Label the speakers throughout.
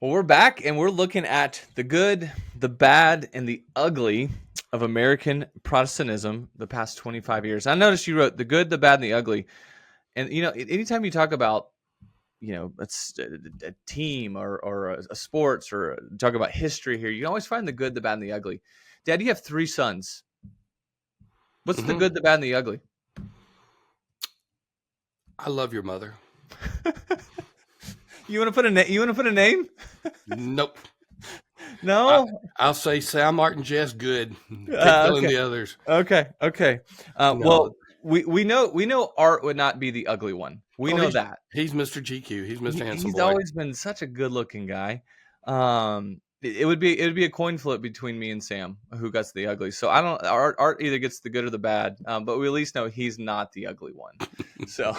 Speaker 1: Well, we're back and we're looking at the good, the bad, and the ugly of American Protestantism the past 25 years. I noticed you wrote the good, the bad, and the ugly. And, anytime you talk about, a team or a sports or talk about history here, you always find the good, the bad, and the ugly. Dad, you have 3 sons. What's the good, the bad, and the ugly?
Speaker 2: I love your mother.
Speaker 1: You want to put a name?
Speaker 2: Nope.
Speaker 1: No.
Speaker 2: I'll say Sam, Martin, Jess, good. Fill in
Speaker 1: Okay.
Speaker 2: the others.
Speaker 1: Okay.
Speaker 2: No.
Speaker 1: Well, we know Art would not be the ugly one. We know that.
Speaker 2: He's Mr. GQ. He's Mr. Handsome
Speaker 1: He's
Speaker 2: Boy.
Speaker 1: always been such a good-looking guy. It would be a coin flip between me and Sam who gets the ugly. So I don't. Art either gets the good or the bad. But we at least know he's not the ugly one. So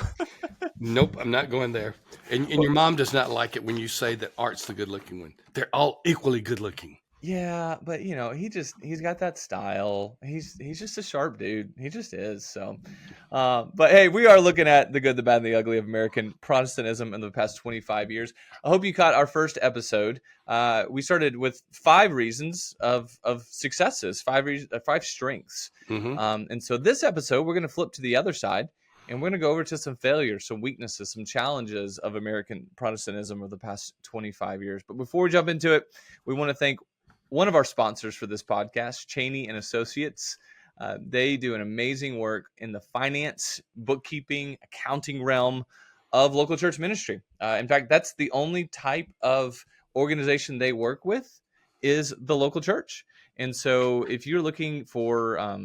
Speaker 2: Nope, I'm not going there. And your mom does not like it when you say that Art's the good-looking one. They're all equally good-looking.
Speaker 1: yeah, but he's got that style. He's just a sharp dude. He just is. So, but hey, we are looking at the good, the bad, and the ugly of American Protestantism in the past 25 years. I hope you caught our first episode. We started with 5 reasons of successes, 5 strengths.
Speaker 2: Mm-hmm.
Speaker 1: And so this episode, we're going to flip to the other side. And we're going to go over to some failures, some weaknesses, some challenges of American Protestantism of the past 25 years. But before we jump into it, we want to thank one of our sponsors for this podcast, Cheney and Associates. They do an amazing work in the finance, bookkeeping, accounting realm of local church ministry. In fact, that's the only type of organization they work with is the local church. And so if you're looking for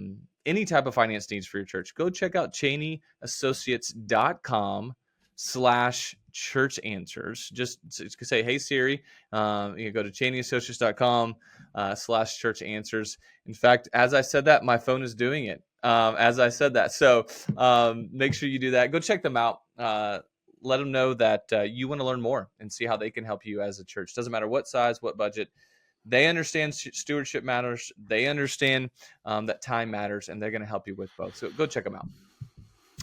Speaker 1: any type of finance needs for your church, go check out CheneyAssociates.com/church answers. Just say, hey, Siri, you can go to CheneyAssociates.com/church answers. In fact, as I said that, my phone is doing it as I said that. So make sure you do that. Go check them out. Let them know that you want to learn more and see how they can help you as a church. Doesn't matter what size, what budget. They understand stewardship matters. They understand that time matters, and they're going to help you with both. So go check them out.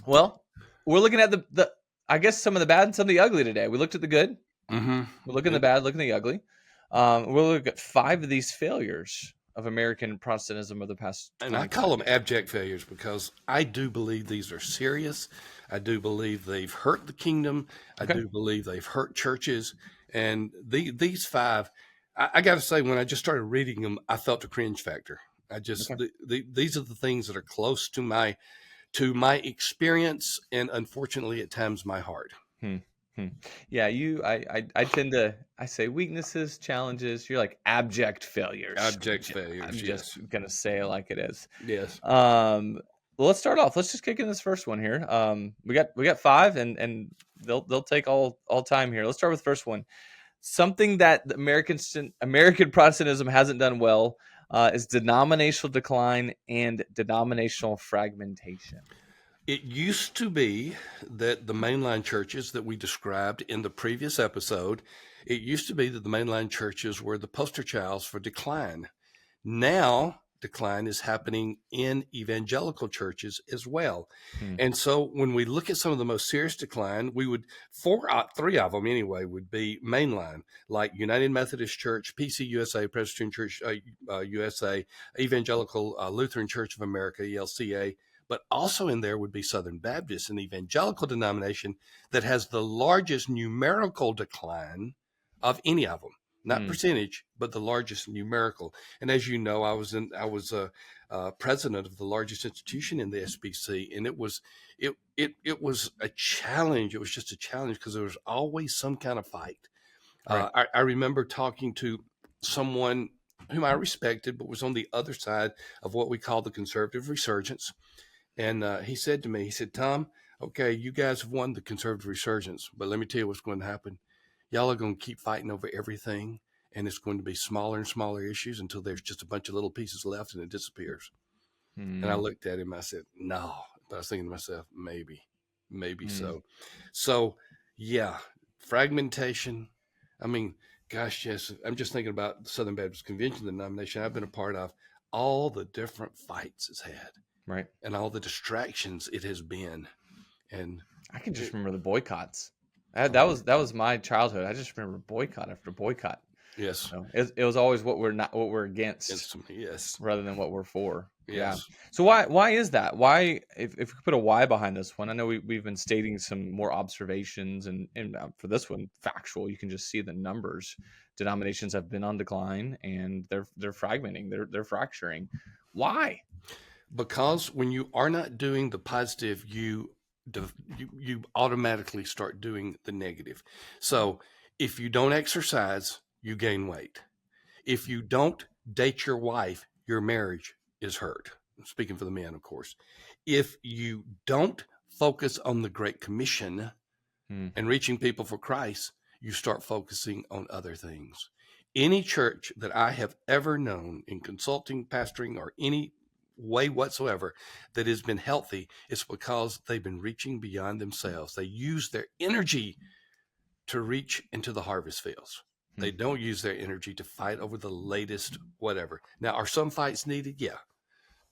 Speaker 1: Well, we're looking at the I guess some of the bad and some of the ugly today. We looked at the good.
Speaker 2: Mm-hmm.
Speaker 1: We're looking at the bad, looking at the ugly. We'll look at 5 of these failures of American Protestantism of the past.
Speaker 2: And I call them abject failures because I do believe these are serious. I do believe they've hurt the kingdom. I do believe they've hurt churches. And these 5, I got to say, when I just started reading them, I felt a cringe factor. These are the things that are close to my experience, and unfortunately, at times, my heart.
Speaker 1: Yeah, I tend to say weaknesses, challenges. You're like abject failures.
Speaker 2: Abject failures.
Speaker 1: I'm just gonna say it like it is.
Speaker 2: Yes.
Speaker 1: Well, let's start off. Let's just kick in this first one here. We got 5, and they'll take all time here. Let's start with the first one. Something that the American Protestantism hasn't done well is denominational decline and denominational fragmentation.
Speaker 2: It used to be that the mainline churches that we described in the previous episode, it used to be that the mainline churches were the poster childs for decline. Now, decline is happening in evangelical churches as well. And so when we look at some of the most serious decline, we would, 3 of them anyway, would be mainline, like United Methodist Church, PCUSA, Presbyterian Church USA, Evangelical Lutheran Church of America, ELCA. But also in there would be Southern Baptist, an evangelical denomination that has the largest numerical decline of any of them. Not percentage, but the largest numerical. And as you know, I was president of the largest institution in the SBC, and it was a challenge. It was just a challenge because there was always some kind of fight. Right. I remember talking to someone whom I respected, but was on the other side of what we call the conservative resurgence. And he said to me, Tom, okay, you guys have won the conservative resurgence, but let me tell you what's going to happen. Y'all are going to keep fighting over everything, and it's going to be smaller and smaller issues until there's just a bunch of little pieces left and it disappears. And I looked at him, I said, no. But I was thinking to myself, maybe so. So, yeah, fragmentation. I mean, gosh, yes, I'm just thinking about the Southern Baptist Convention denomination I've been a part of, all the different fights it's had.
Speaker 1: Right.
Speaker 2: And all the distractions it has been. And
Speaker 1: I can just remember the boycotts. That was my childhood. I just remember boycott after boycott.
Speaker 2: Yes.
Speaker 1: So it was always what we're against
Speaker 2: Yes.
Speaker 1: rather than what we're for. Yeah.
Speaker 2: Yes.
Speaker 1: So why is that? Why, if we put a why behind this one, I know we've been stating some more observations, and for this one, factual. You can just see the numbers. Denominations have been on decline, and they're fragmenting, they're fracturing. Why?
Speaker 2: Because when you are not doing the positive, you automatically start doing the negative. So if you don't exercise, you gain weight. If you don't date your wife, your marriage is hurt. Speaking for the men, of course. If you don't focus on the Great Commission and reaching people for Christ, you start focusing on other things. Any church that I have ever known in consulting, pastoring, or any way whatsoever that has been healthy, is because they've been reaching beyond themselves. They use their energy to reach into the harvest fields. They don't use their energy to fight over the latest whatever. Now, are some fights needed? Yeah.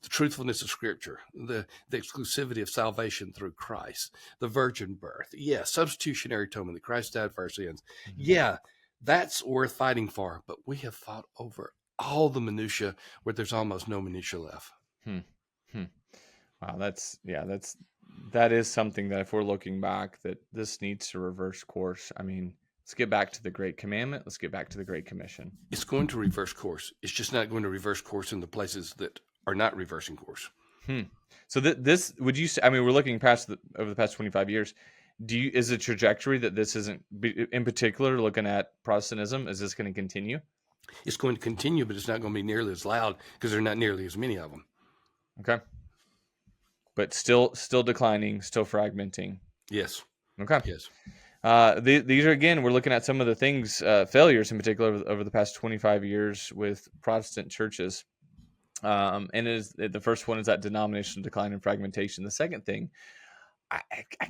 Speaker 2: The truthfulness of Scripture, the exclusivity of salvation through Christ, the virgin birth. Yeah. Substitutionary atonement, that Christ died for our sins. Yeah. That's worth fighting for. But we have fought over all the minutia where there's almost no minutia left.
Speaker 1: Wow. That is something that if we're looking back, that this needs to reverse course. I mean, let's get back to the Great Commandment. Let's get back to the Great Commission.
Speaker 2: It's going to reverse course. It's just not going to reverse course in the places that are not reversing course.
Speaker 1: So this, would you say, I mean, we're looking past over the past 25 years. Is the trajectory that this isn't, in particular, looking at Protestantism, is this going to continue?
Speaker 2: It's going to continue, but it's not going to be nearly as loud because there are not nearly as many of them.
Speaker 1: Okay. But still declining, still fragmenting.
Speaker 2: Yes.
Speaker 1: Okay.
Speaker 2: Yes.
Speaker 1: These are, again, we're looking at some of the things, failures in particular over the past 25 years with Protestant churches. And the first one is that denominational decline and fragmentation. The second thing, I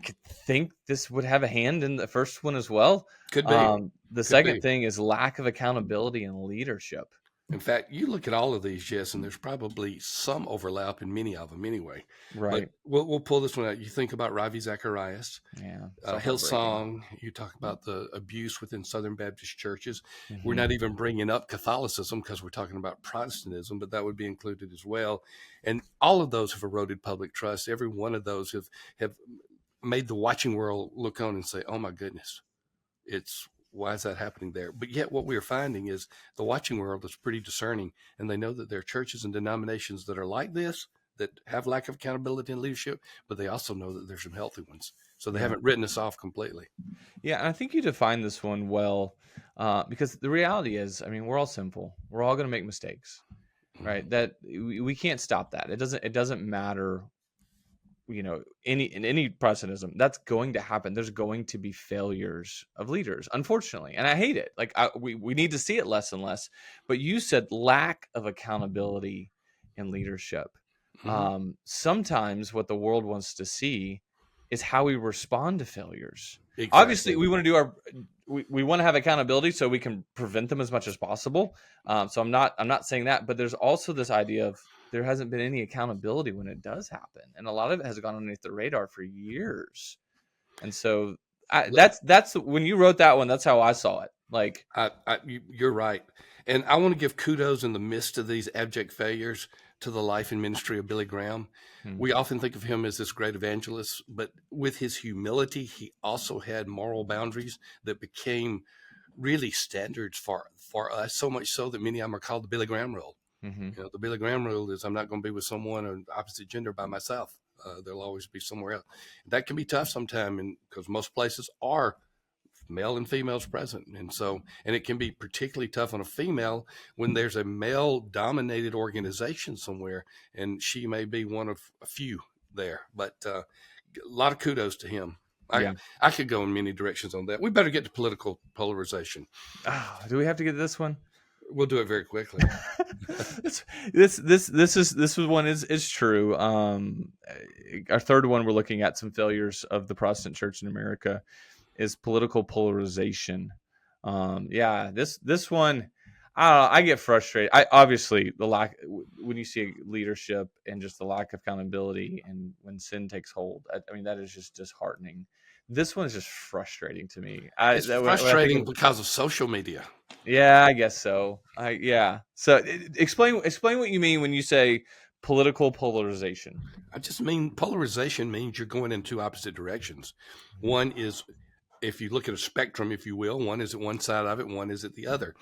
Speaker 1: could think this would have a hand in the first one as well.
Speaker 2: Could be.
Speaker 1: The second thing is lack of accountability and leadership.
Speaker 2: In fact, you look at all of these, Jess, and there's probably some overlap in many of them anyway.
Speaker 1: Right.
Speaker 2: But we'll pull this one out. You think about Ravi Zacharias, Hillsong. You talk about the abuse within Southern Baptist churches. We're not even bringing up Catholicism because we're talking about Protestantism, but that would be included as well. And all of those have eroded public trust. Every one of those have made the watching world look on and say, oh, my goodness, why is that happening there? But yet what we're finding is the watching world is pretty discerning, and they know that there are churches and denominations that are like this, that have lack of accountability and leadership, but they also know that there's some healthy ones. So they haven't written us off completely. Yeah,
Speaker 1: and I think you define this one well, because the reality is, I mean, we're all sinful. We're all going to make mistakes, right? That we can't stop that. It doesn't matter. In any Protestantism, that's going to happen. There's going to be failures of leaders, unfortunately, and I hate it. Like we need to see it less and less. But you said lack of accountability in leadership. Sometimes what the world wants to see is how we respond to failures. Exactly. Obviously, we want to we want to have accountability so we can prevent them as much as possible. So I'm not saying that, but there's also this idea of there hasn't been any accountability when it does happen, and a lot of it has gone underneath the radar for years. And so that's when you wrote that one, that's how I saw it. Like
Speaker 2: you're right, and I want to give kudos in the midst of these abject failures to the life and ministry of Billy Graham. We often think of him as this great evangelist, but with his humility, he also had moral boundaries that became really standards for us. So much so that many of them are called the Billy Graham rule. The Billy Graham rule is I'm not going to be with someone of opposite gender by myself. There'll always be somewhere else. That can be tough sometimes because most places are male and females present. And it can be particularly tough on a female when there's a male dominated organization somewhere, and she may be one of a few there, but a lot of kudos to him. I could go in many directions on that. We better get to political polarization.
Speaker 1: Do we have to get to this one?
Speaker 2: We'll do it very quickly.
Speaker 1: This one is true. Our third one, we're looking at some failures of the Protestant church in America, is political polarization. This one, I get frustrated. Obviously the lack, when you see leadership and just the lack of accountability, and when sin takes hold, I mean, that is just disheartening. This one's just frustrating to me.
Speaker 2: It's frustrating because of social media.
Speaker 1: Yeah, I guess so. Yeah. So explain what you mean when you say political polarization.
Speaker 2: I just mean polarization means you're going in two opposite directions. One is, if you look at a spectrum, if you will, one is at one side of it, one is at the other.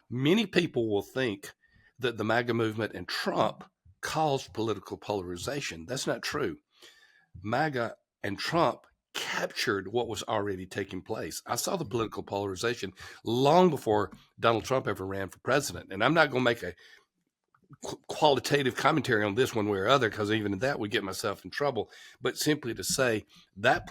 Speaker 2: Many people will think that the MAGA movement and Trump caused political polarization. That's not true. MAGA and Trump captured what was already taking place. I saw the political polarization long before Donald Trump ever ran for president. And I'm not going to make a qualitative commentary on this one way or other, because even in that we get myself in trouble, but simply to say that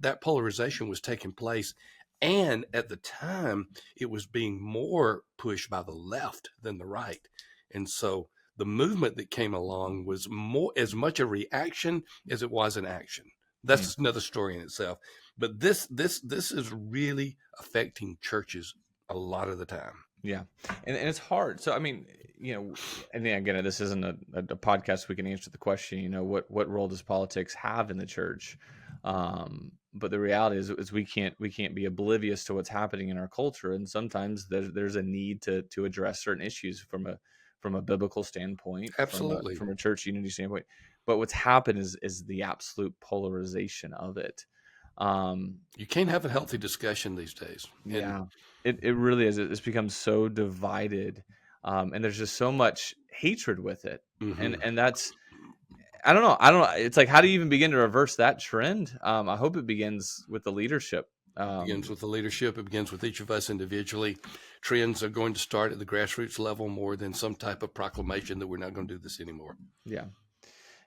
Speaker 2: that polarization was taking place, and at the time it was being more pushed by the left than the right. And so the movement that came along was more as much a reaction as it was an action. That's another story in itself, but this is really affecting churches a lot of the time.
Speaker 1: Yeah. And it's hard. So, I mean, and then again, this isn't a podcast. We can answer the question, what role does politics have in the church? But the reality is we can't be oblivious to what's happening in our culture. And sometimes there's a need to address certain issues from a biblical standpoint,
Speaker 2: Absolutely,
Speaker 1: from a church unity standpoint. But what's happened is the absolute polarization of it.
Speaker 2: You can't have a healthy discussion these days.
Speaker 1: Yeah, it really is. It's become so divided, and there's just so much hatred with it. And that's, I don't know. It's like, how do you even begin to reverse that trend? I hope it begins with the leadership.
Speaker 2: It begins with the leadership. It begins with each of us individually. Trends are going to start at the grassroots level more than some type of proclamation that we're not going to do this anymore.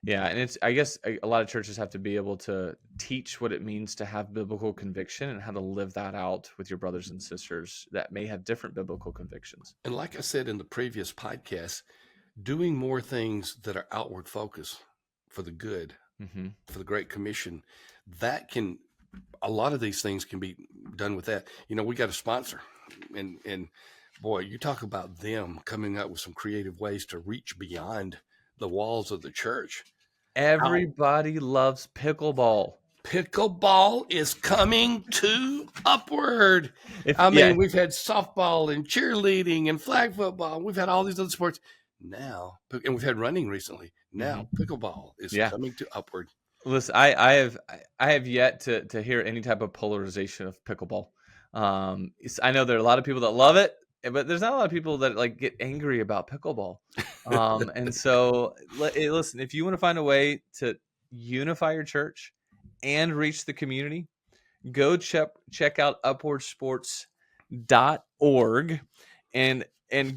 Speaker 1: Yeah, and I guess a lot of churches have to be able to teach what it means to have biblical conviction and how to live that out with your brothers and sisters that may have different biblical convictions. And
Speaker 2: like I said in the previous podcast, doing more things that are outward focus for the good, for the Great Commission, a lot of these things can be done with that. We got a sponsor, and boy, you talk about them coming up with some creative ways to reach beyond the walls of the church.
Speaker 1: Everybody loves pickleball.
Speaker 2: Pickleball is coming to Upward. We've had softball and cheerleading and flag football. We've had all these other sports now, and we've had running recently. Now pickleball is coming to Upward.
Speaker 1: Listen, I have yet to hear any type of polarization of pickleball. I know there are a lot of people that love it, but there's not a lot of people that get angry about pickleball. And so listen, if you want to find a way to unify your church and reach the community, go check out upwardsports.org and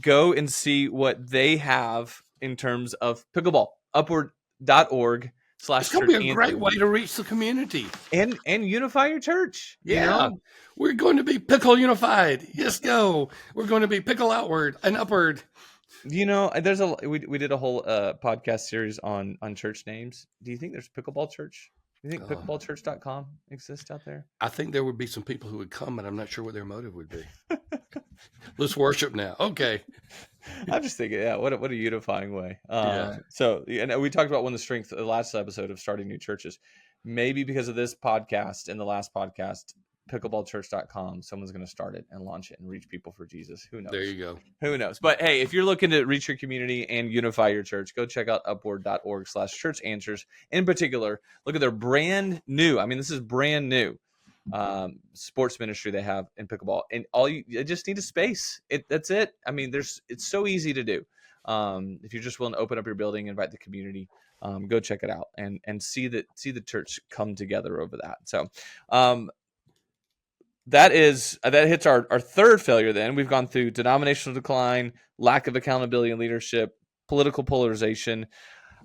Speaker 1: go and see what they have in terms of pickleball. Upward.org.
Speaker 2: It's going to be a great way to reach the community
Speaker 1: and unify your church.
Speaker 2: Yeah, we're going to be pickle unified. Yes, go. We're going to be pickle outward and upward.
Speaker 1: There's we did a whole podcast series on church names. Do you think there's Pickleball Church? Do you think pickleballchurch.com exists out there?
Speaker 2: I think there would be some people who would come, but I'm not sure what their motive would be. Let's worship now. Okay.
Speaker 1: I'm just thinking, what a unifying way. So, and we talked about one of the strengths of the last episode of starting new churches. Maybe because of this podcast and the last podcast, pickleballchurch.com, someone's going to start it and launch it and reach people for Jesus. Who knows?
Speaker 2: There you go.
Speaker 1: Who knows? But hey, if you're looking to reach your community and unify your church, go check out upward.org/church answers. In particular, look at their brand new. This is brand new sports ministry they have in pickleball, and you just need a space. That's it. It's so easy to do. If you're just willing to open up your building, invite the community, go check it out and see the church come together over that. So that hits our third failure. Then we've gone through denominational decline, lack of accountability and leadership, political polarization.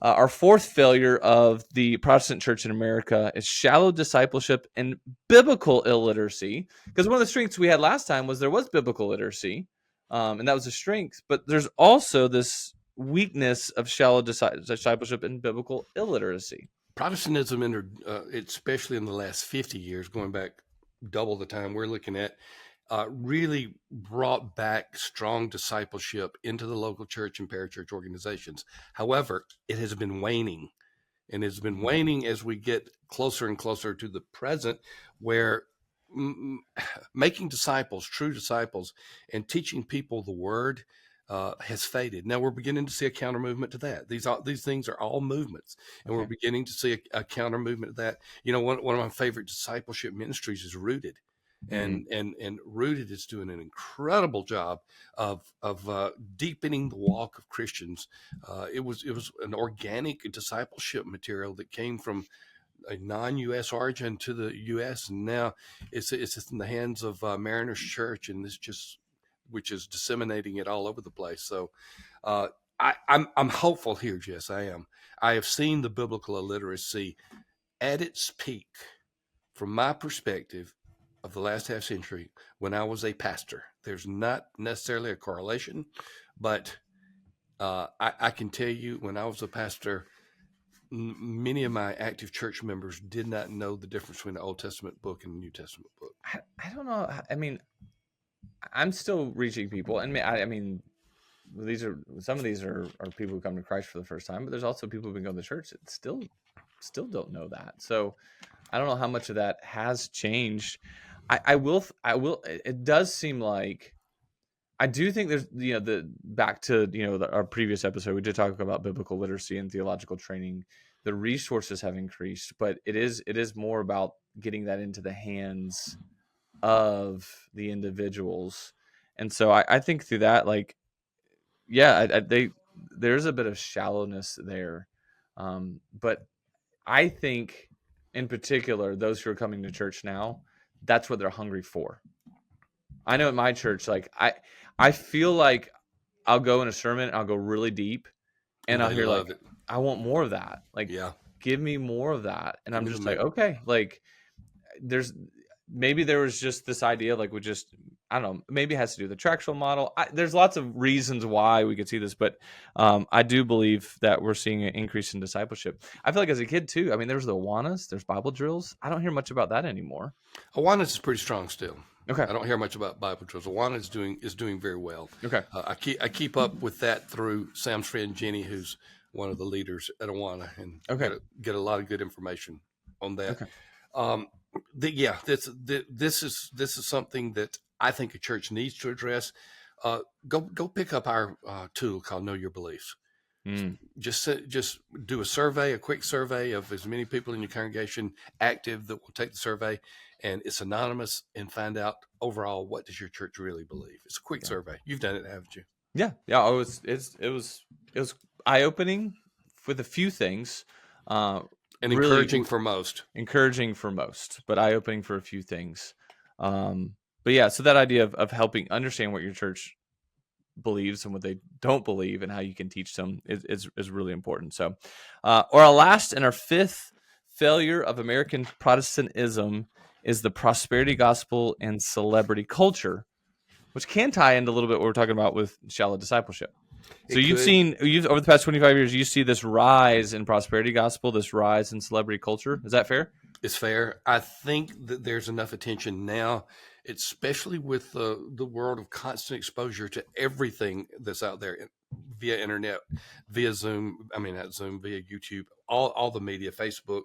Speaker 1: Our fourth failure of the Protestant church in America is shallow discipleship and biblical illiteracy. Because one of the strengths we had last time was there was biblical literacy, and that was a strength. But there's also this weakness of shallow discipleship and biblical illiteracy.
Speaker 2: Protestantism entered, especially in the last 50 years, going back double the time we're looking at, really brought back strong discipleship into the local church and parachurch organizations. However, it has been waning. and it's been waning as we get closer and closer to the present, where making disciples, true disciples, and teaching people the word has faded. Now we're beginning to see a counter movement to that. These things are all movements, and we're beginning to see a counter movement to that. You know, one of my favorite discipleship ministries is Rooted. And Rooted is doing an incredible job of deepening the walk of Christians. It was an organic discipleship material that came from a non-U.S. origin to the U.S. and now it's in the hands of Mariners Church, and which is disseminating it all over the place. So I'm hopeful here, Jess. I am. I have seen the biblical illiteracy at its peak, from my perspective, of the last half century when I was a pastor. There's not necessarily a correlation, but I can tell you when I was a pastor, many of my active church members did not know the difference between the Old Testament book and the New Testament book.
Speaker 1: I don't know. I mean, I'm still reaching people, and I mean, some of these are people who come to Christ for the first time, but there's also people who've been going to church that still don't know that. So I don't know how much of that has changed. I will. It does seem like, I do think there's, back to, our previous episode, we did talk about biblical literacy and theological training. The resources have increased, but it is more about getting that into the hands of the individuals. And so I think through that, like, there's a bit of shallowness there. But I think in particular, those who are coming to church now, that's what they're hungry for. I know at my church, like I feel like I'll go in a sermon, I'll go really deep, and I'll hear like, I want more of that. Like, give me more of that. And I'm just like, okay, like maybe there was just this idea, like I don't know, maybe it has to do with the tractional model. There's lots of reasons why we could see this, but I do believe that we're seeing an increase in discipleship. I feel like as a kid too, I mean, there's the Awanas, there's Bible drills. I don't hear much about that anymore.
Speaker 2: Awanas is pretty strong still.
Speaker 1: Okay.
Speaker 2: I don't hear much about Bible drills. Awana is doing very well.
Speaker 1: Okay.
Speaker 2: I keep up with that through Sam's friend Jenny, who's one of the leaders at Awana, and get a lot of good information on that. Okay. This is something that I think a church needs to address. Go pick up our tool called Know Your Beliefs. Just do a quick survey of as many people in your congregation active that will take the survey, and it's anonymous, and find out overall, what does your church really believe. It's a quick survey. You've done it, haven't you?
Speaker 1: Yeah. It was eye-opepening with a few things.
Speaker 2: And really encouraging for most, but eye-opening for a few things. But yeah, so that idea of helping understand what your church believes and what they don't believe and how you can teach them is really important. So, our last and our fifth failure of American Protestantism is the prosperity gospel and celebrity culture, which can tie into a little bit what we're talking about with shallow discipleship. So you've over the past 25 years, you see this rise in prosperity gospel, this rise in celebrity culture. Is that fair? It's fair. I think that there's enough attention now, especially with the world of constant exposure to everything that's out there via internet, via Zoom. I mean, not Zoom, via YouTube, all the media, Facebook.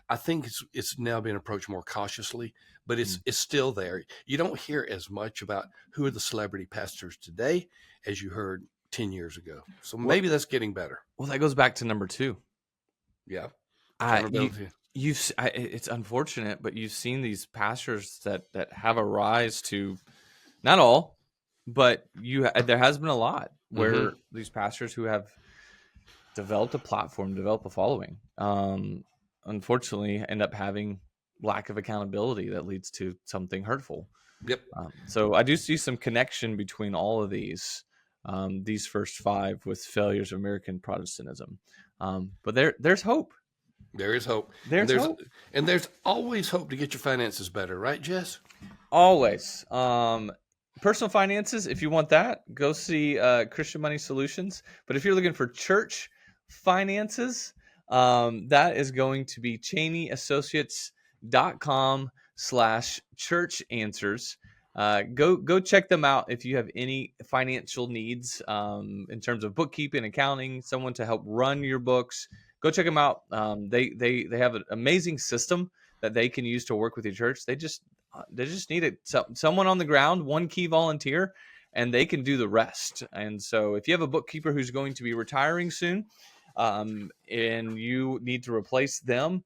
Speaker 2: I think it's now being approached more cautiously, but it's still there. You don't hear as much about who are the celebrity pastors today as you heard 10 years ago. So maybe that's getting better.
Speaker 1: Well, that goes back to number 2.
Speaker 2: Yeah.
Speaker 1: It's unfortunate, but you've seen these pastors that have a rise to, not all, but there has been a lot where these pastors who have developed a platform, developed a following, unfortunately end up having lack of accountability that leads to something hurtful.
Speaker 2: Yep.
Speaker 1: So I do see some connection between all of these first 5 with failures of American Protestantism. But there's hope.
Speaker 2: There is hope.
Speaker 1: There's hope.
Speaker 2: And there's always hope to get your finances better, right, Jess?
Speaker 1: Always. Personal finances, if you want that, go see Christian Money Solutions. But if you're looking for church finances, that is going to be CheneyAssociates.com/church answers. Go check them out if you have any financial needs in terms of bookkeeping, accounting, someone to help run your books. Go check them out. They have an amazing system that they can use to work with your church. They just need someone on the ground, one key volunteer, and they can do the rest. And so if you have a bookkeeper who's going to be retiring soon, and you need to replace them,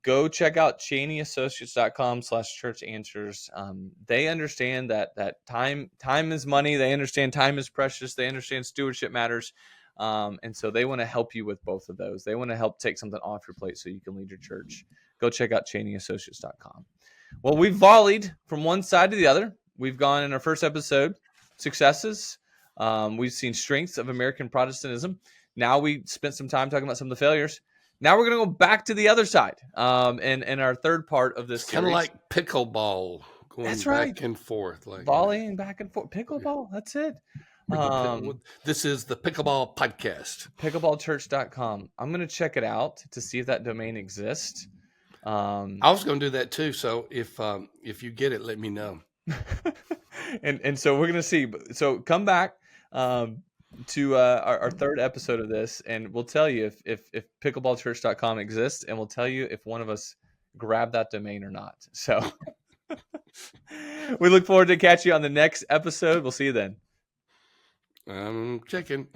Speaker 1: go check out ChaneyAssociates.com/church answers. They understand that time is money. They understand time is precious. They understand stewardship matters. And so they want to help you with both of those. They want to help take something off your plate so you can lead your church. Go check out ChaneyAssociates.com. Well, we've volleyed from one side to the other. We've gone in our first episode, successes. We've seen strengths of American Protestantism. Now we spent some time talking about some of the failures. Now we're going to go back to the other side. And our third part of this
Speaker 2: kind of like pickleball, going back and forth, like
Speaker 1: volleying back and forth. Pickleball. That's it.
Speaker 2: This is the Pickleball Podcast.
Speaker 1: Pickleballchurch.com. I'm going to check it out to see if that domain exists.
Speaker 2: I was going to do that too. So if you get it, let me know.
Speaker 1: and so we're going to see. So come back to our third episode of this, and we'll tell you if pickleballchurch.com exists, and we'll tell you if one of us grabbed that domain or not. So we look forward to catch you on the next episode. We'll see you then.
Speaker 2: I'm checking.